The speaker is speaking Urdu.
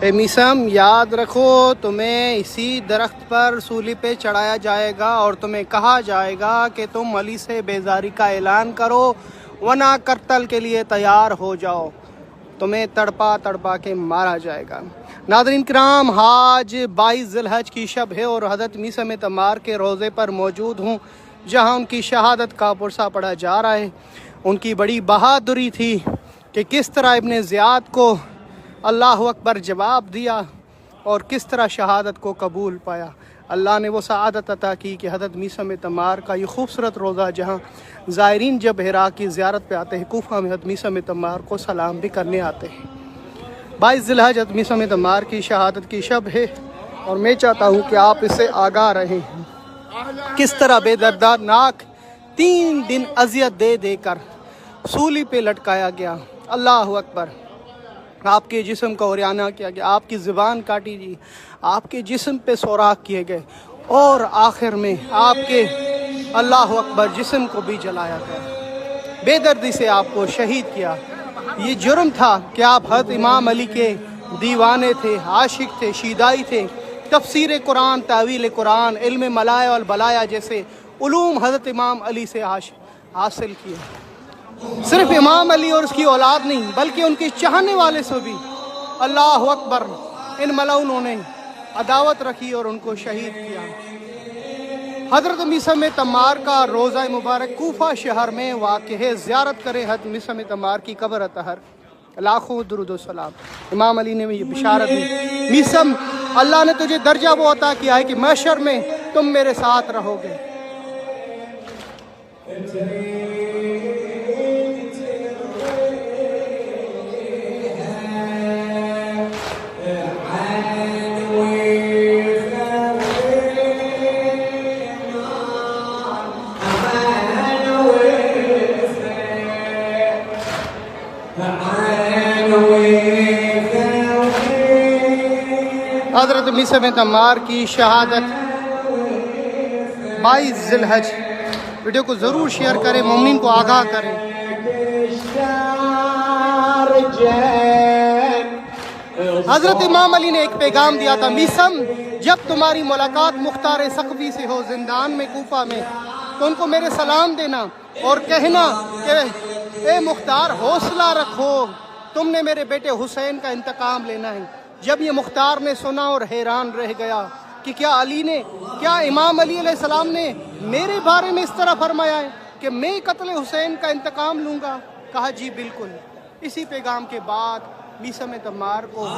اے میسم یاد رکھو تمہیں اسی درخت پر سولی پہ چڑھایا جائے گا اور تمہیں کہا جائے گا کہ تم علی سے بیزاری کا اعلان کرو ورنہ قتل کے لیے تیار ہو جاؤ، تمہیں تڑپا تڑپا کے مارا جائے گا۔ ناظرین کرام، آج 22 ذی الحج کی شب ہے اور حضرت میثم تمار کے روضے پر موجود ہوں جہاں ان کی شہادت کا پرسہ پڑھا جا رہا ہے۔ ان کی بڑی بہادری تھی کہ کس طرح ابن زیاد کو اللہ اکبر جواب دیا اور کس طرح شہادت کو قبول پایا۔ اللہ نے وہ سعادت عطا کی کہ حضرت میثم تمار کا یہ خوبصورت روضہ جہاں زائرین جب ہرا کی زیارت پہ آتے ہیں، کوفہ میں حضرت میثم تمار کو سلام بھی کرنے آتے ہیں۔ 22 ذی الحج حضرت میثم تمار کی شہادت کی شب ہے اور میں چاہتا ہوں کہ آپ اس سے آگاہ رہیں۔ کس طرح بے دردناک 3 دن اذیت دے دے کر سولی پہ لٹکایا گیا۔ اللہ اکبر۔ آپ کے جسم کو عریانہ کیا گیا، آپ کی زبان کاٹی گئی، آپ کے جسم پہ سوراخ کیے گئے اور آخر میں آپ کے اللہ اکبر جسم کو بھی جلایا گیا، بے دردی سے آپ کو شہید کیا۔ یہ جرم تھا کہ آپ حضرت امام علی کے دیوانے تھے، عاشق تھے، شیدائی تھے، تفسیر قرآن، تعویل قرآن، علم ملائے والبلایا جیسے علوم حضرت امام علی سے حاصل کیے۔ صرف امام علی اور اس کی اولاد نہیں بلکہ ان کے چاہنے والے سے بھی اللہ اکبر ان ملعونوں نے عداوت رکھی اور ان کو شہید کیا۔ حضرت میثم تمار کا روضہ مبارک کوفہ شہر میں واقع ہے، زیارت کرے حضرت میثم تمار کی قبر اطہر، لاکھوں درود و سلام۔ امام علی نے یہ بشارت دی، میثم اللہ نے تجھے درجہ وہ عطا کیا ہے کہ محشر میں تم میرے ساتھ رہو گے۔ حضرت میثم تمار کی شہادت 22 ذی الحج۔ ویڈیو کو ضرور شیئر کریں، مومنین کو آگاہ کریں۔ حضرت امام علی نے ایک پیغام دیا تھا، میثم جب تمہاری ملاقات مختار ثقفی سے ہو زندان میں کوفہ میں تو ان کو میرے سلام دینا اور کہنا کہ اے مختار حوصلہ رکھو، تم نے میرے بیٹے حسین کا انتقام لینا ہے۔ جب یہ مختار نے سنا اور حیران رہ گیا کہ کیا امام علی علیہ السلام نے میرے بارے میں اس طرح فرمایا ہے کہ میں قتل حسین کا انتقام لوں گا؟ کہا جی بالکل۔ اسی پیغام کے بعد میثم تمار کو